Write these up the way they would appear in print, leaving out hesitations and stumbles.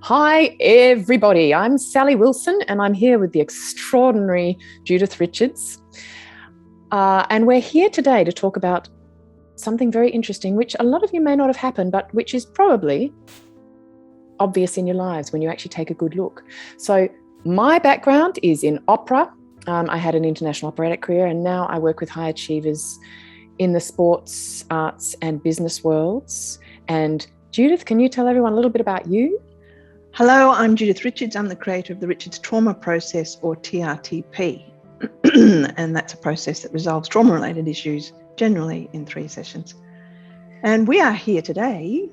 Hi, everybody. I'm Sally Wilson, and I'm here with the extraordinary Judith Richards. And we're here today to talk about something very interesting, which a lot of you may not have happened, but which is probably obvious in your lives when you actually take a good look. So my background is in opera. I had an international operatic career, and now I work with high achievers in the sports, arts, and business worlds. And Judith, can you tell everyone a little bit about you? Hello, I'm Judith Richards. I'm the creator of the Richards Trauma Process, or TRTP. And that's a process that resolves trauma-related issues generally in 3 sessions. And we are here today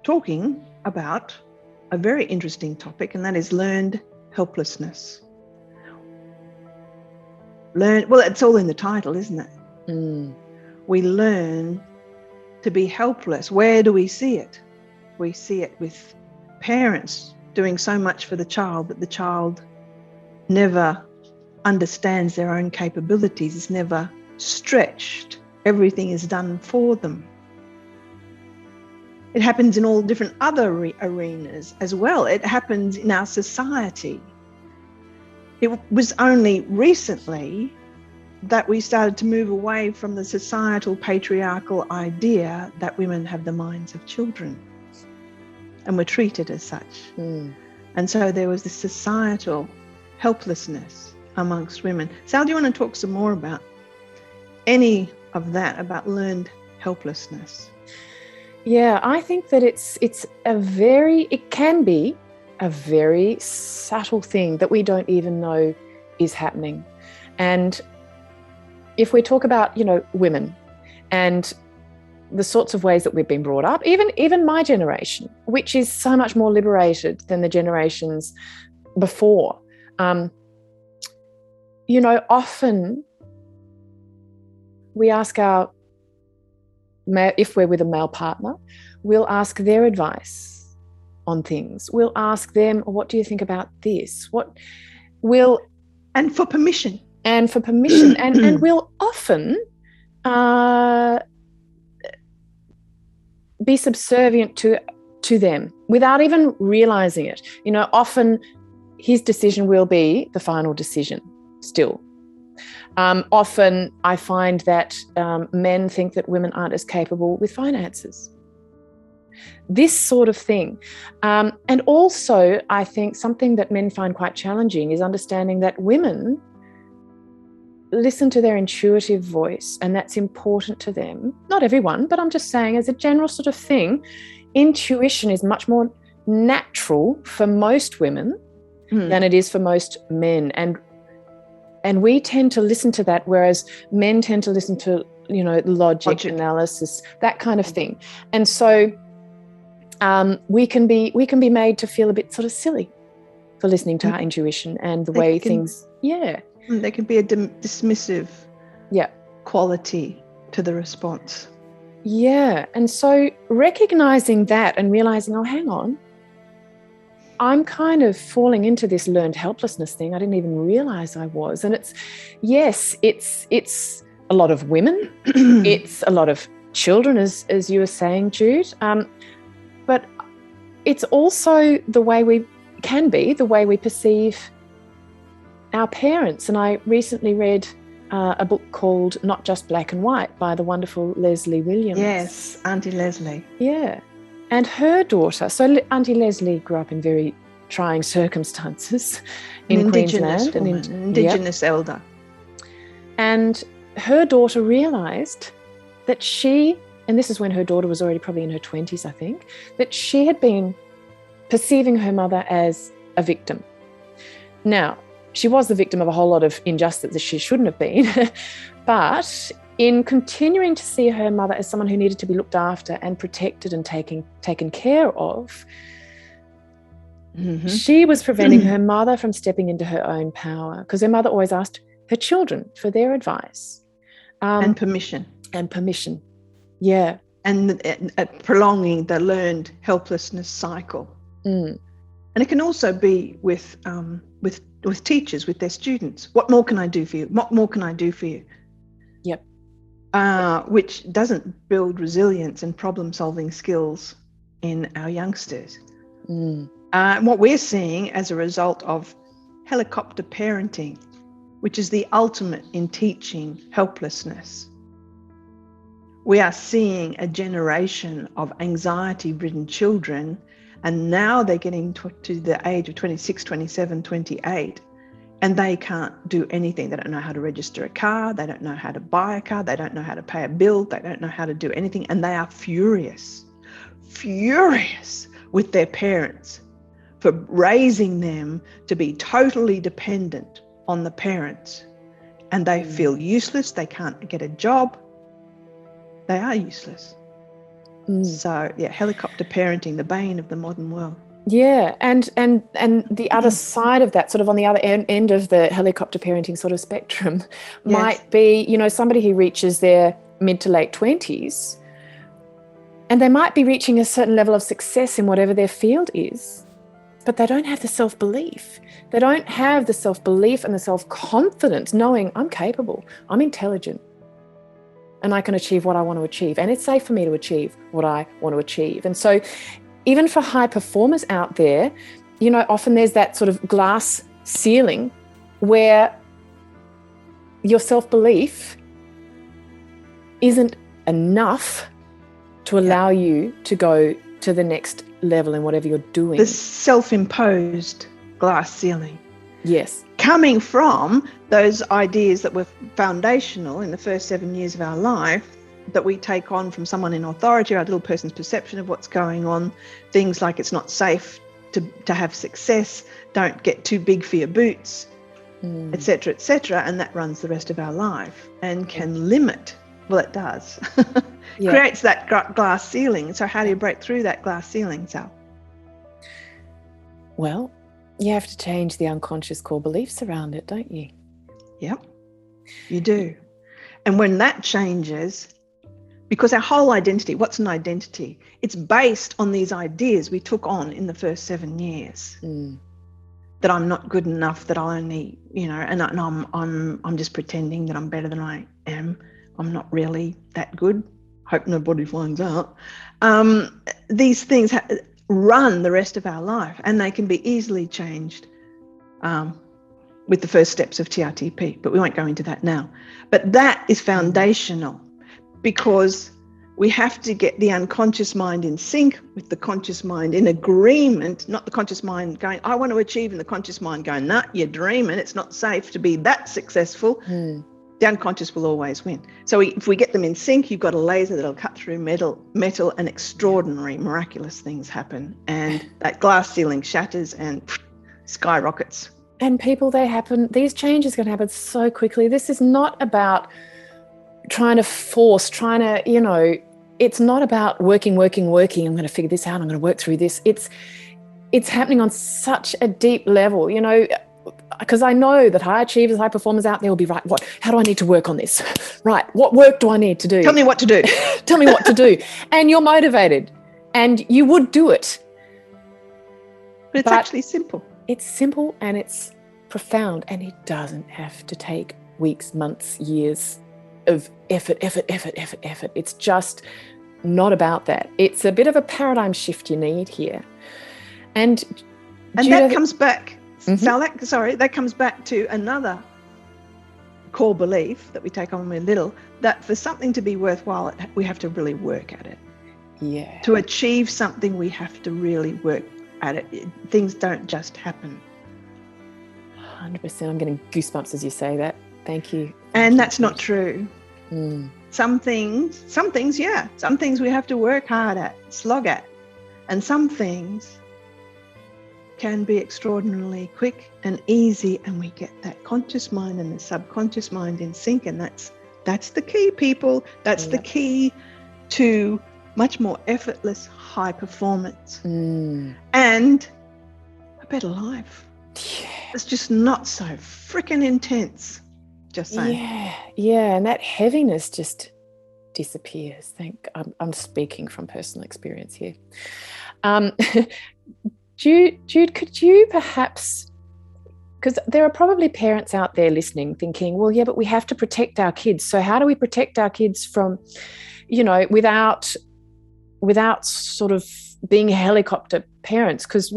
talking about a very interesting topic, and that is learned helplessness. Well, it's all in the title, isn't it? We learn to be helpless. Where do we see it? We see it with parents doing so much for the child that the child never understands their own capabilities, is never stretched. Everything is done for them. It happens in all different other arenas as well. It happens in our society. It was only recently that we started to move away from the societal patriarchal idea that women have the minds of children and were treated as such. And so there was this societal helplessness amongst women. Sal, do you want to talk some more about any of that, about learned helplessness? Yeah, I think that it can be a very subtle thing that we don't even know is happening. And if we talk about, women and the sorts of ways that we've been brought up, even my generation, which is so much more liberated than the generations before, often we ask if we're with a male partner, we'll ask their advice on things. We'll ask them, what do you think about this? And for permission. And we'll often be subservient to them without even realizing it. Often his decision will be the final decision still. Often I find that men think that women aren't as capable with finances. This sort of thing. And also, I think something that men find quite challenging is understanding that women listen to their intuitive voice, and that's important to them. Not everyone, but I'm just saying as a general sort of thing, intuition is much more natural for most women than it is for most men. And we tend to listen to that, whereas men tend to listen to, logic, analysis, that kind of thing. And so we can be made to feel a bit sort of silly for listening to our intuition and the way things, There can be a dismissive quality to the response. Yeah. And so recognizing that and realizing, oh, hang on, I'm kind of falling into this learned helplessness thing. I didn't even realize I was. And it's a lot of women. It's a lot of children, as you were saying, Jude. But it's also the way we perceive our parents. And I recently read a book called Not Just Black and White by the wonderful Leslie Williams. Yes, Auntie Leslie. Yeah. And her daughter, so Auntie Leslie grew up in very trying circumstances in Queensland. An Indigenous elder. And her daughter realised that and this is when her daughter was already probably in her 20s, I think, that she had been perceiving her mother as a victim. Now, she was the victim of a whole lot of injustice that she shouldn't have been, but in continuing to see her mother as someone who needed to be looked after and protected and taken care of, she was preventing her mother from stepping into her own power, because her mother always asked her children for their advice. And permission. Yeah. And prolonging the learned helplessness cycle. And it can also be with teachers, with their students. What more can I do for you? What more can I do for you? Yep. Which doesn't build resilience and problem-solving skills in our youngsters. What we're seeing as a result of helicopter parenting, which is the ultimate in teaching helplessness. We are seeing a generation of anxiety-ridden children, and now they're getting to the age of 26, 27, 28, and they can't do anything. They don't know how to register a car. They don't know how to buy a car. They don't know how to pay a bill. They don't know how to do anything, and they are furious with their parents for raising them to be totally dependent on the parents. And they feel useless. They can't get a job. They are useless. So, yeah, helicopter parenting, the bane of the modern world. Yeah, and the other side of that, sort of on the other end of the helicopter parenting sort of spectrum, might be, you know, somebody who reaches their mid to late 20s, and they might be reaching a certain level of success in whatever their field is, but they don't have the self-belief. They don't have the self-belief and the self-confidence knowing I'm capable, I'm intelligent, and I can achieve what I want to achieve. And it's safe for me to achieve what I want to achieve. And so even for high performers out there, you know, often there's that sort of glass ceiling where your self-belief isn't enough to allow you to go to the next level in whatever you're doing. The self-imposed glass ceiling. Yes. Coming from those ideas that were foundational in the first 7 years of our life, that we take on from someone in authority, our little person's perception of what's going on, things like it's not safe to have success, don't get too big for your boots, etc., and that runs the rest of our life and can limit, well, it does, creates that glass ceiling. So how do you break through that glass ceiling, Sal? Well, you have to change the unconscious core beliefs around it, don't you? Yep, you do. And when that changes, because our whole identity, what's an identity? It's based on these ideas we took on in the first 7 years. That I'm not good enough, that I only, you know, and I'm just pretending that I'm better than I am. I'm not really that good. Hope nobody finds out. These things run the rest of our life, and they can be easily changed with the first steps of TRTP, but we won't go into that now. But that is foundational, because we have to get the unconscious mind in sync with the conscious mind, in agreement, not the conscious mind going, I want to achieve, and the conscious mind going, nah, you're dreaming, it's not safe to be that successful. The unconscious will always win. So if we get them in sync, you've got a laser that'll cut through metal, and extraordinary, miraculous things happen. And that glass ceiling shatters and skyrockets. And people, these changes can happen so quickly. This is not about trying to, you know, it's not about working. I'm going to figure this out. I'm going to work through this. It's happening on such a deep level, you know, because I know that high achievers, high performers out there will be right. How do I need to work on this? Right. What work do I need to do? Tell me what to do. Tell me what to do. And you're motivated and you would do it. But it's actually simple. It's simple and it's profound, and it doesn't have to take weeks, months, years of effort. It's just not about that. It's a bit of a paradigm shift you need here. And that comes back, that comes back to another core belief that we take on when we're little, that for something to be worthwhile, we have to really work at it. Yeah. To achieve something, we have to really work at it. Things don't just happen. 100%. I'm getting goosebumps as you say that. Thank you. And that's not true. Some things, we have to work hard at, slog at. And some things can be extraordinarily quick and easy, and we get that conscious mind and the subconscious mind in sync. And that's the key, people. That's the key to much more effortless high performance and a better life. It's just not so freaking intense. Just saying. Yeah, and that heaviness just disappears. I'm speaking from personal experience here. Jude, could you perhaps, because there are probably parents out there listening thinking, well, yeah, but we have to protect our kids. So how do we protect our kids from, you know, without sort of being helicopter parents, because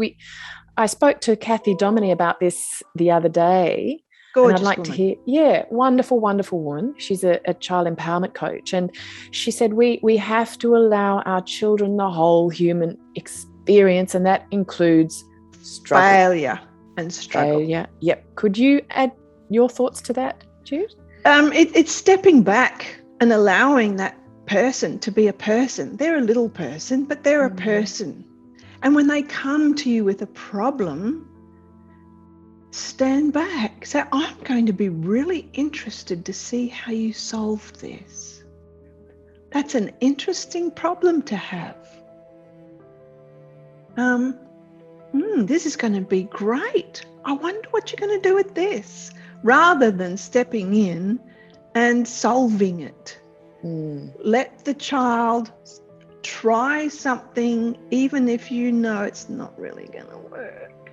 I spoke to Kathy Dominy about this the other day. Gorgeous and I'd like woman. to hear, wonderful, wonderful woman. She's a child empowerment coach. And she said, we have to allow our children the whole human experience, and that includes struggle. Failure and struggle. Failure. Yep. Could you add your thoughts to that, Jude? It's stepping back and allowing that person to be a person. They're a little person, but they're a person. And when they come to you with a problem, stand back. Say, I'm going to be really interested to see how you solve this. That's an interesting problem to have. This is going to be great. I wonder what you're going to do with this, rather than stepping in and solving it. Let the child try something, even if you know it's not really going to work.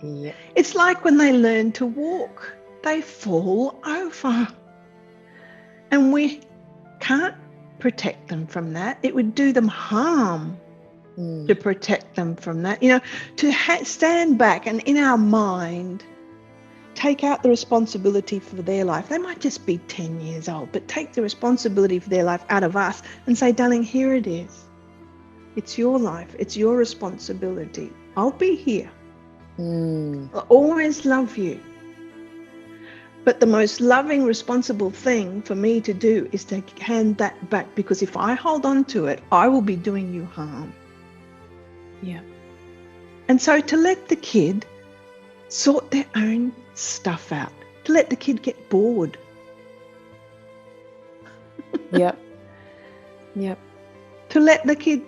Yeah. It's like when they learn to walk, they fall over. And we can't protect them from that. It would do them harm to protect them from that. You know, to stand back and in our mind, take out the responsibility for their life. They might just be 10 years old, but take the responsibility for their life out of us and say, darling, here it is. It's your life. It's your responsibility. I'll be here. I'll always love you. But the most loving, responsible thing for me to do is to hand that back, because if I hold on to it, I will be doing you harm. Yeah. And so to let the kid sort their own stuff out, to let the kid get bored. Yep. To let the kid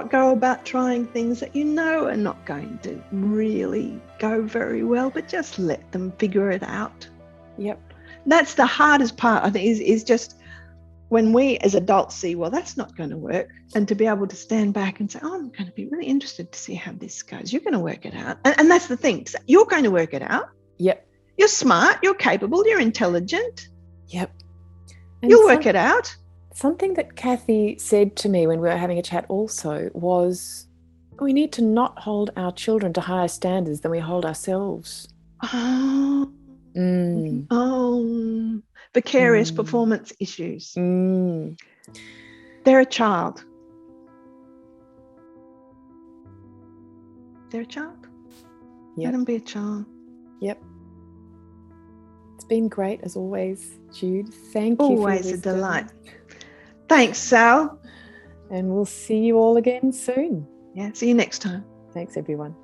go about trying things that you know are not going to really go very well, but just let them figure it out. Yep. That's the hardest part, I think, is just when we as adults see, well, that's not going to work, and to be able to stand back and say, oh, I'm going to be really interested to see how this goes. You're going to work it out. And that's the thing. You're going to work it out. Yep. You're smart. You're capable. You're intelligent. Yep. And You'll work it out. Something that Kathy said to me when we were having a chat also was, we need to not hold our children to higher standards than we hold ourselves. Vicarious performance issues. They're a child. They're a child. Yep. Let them be a child. Yep. It's been great as always, Jude. Thank you. Always a delight. Thanks, Sal. And we'll see you all again soon. Yeah, see you next time. Thanks, everyone.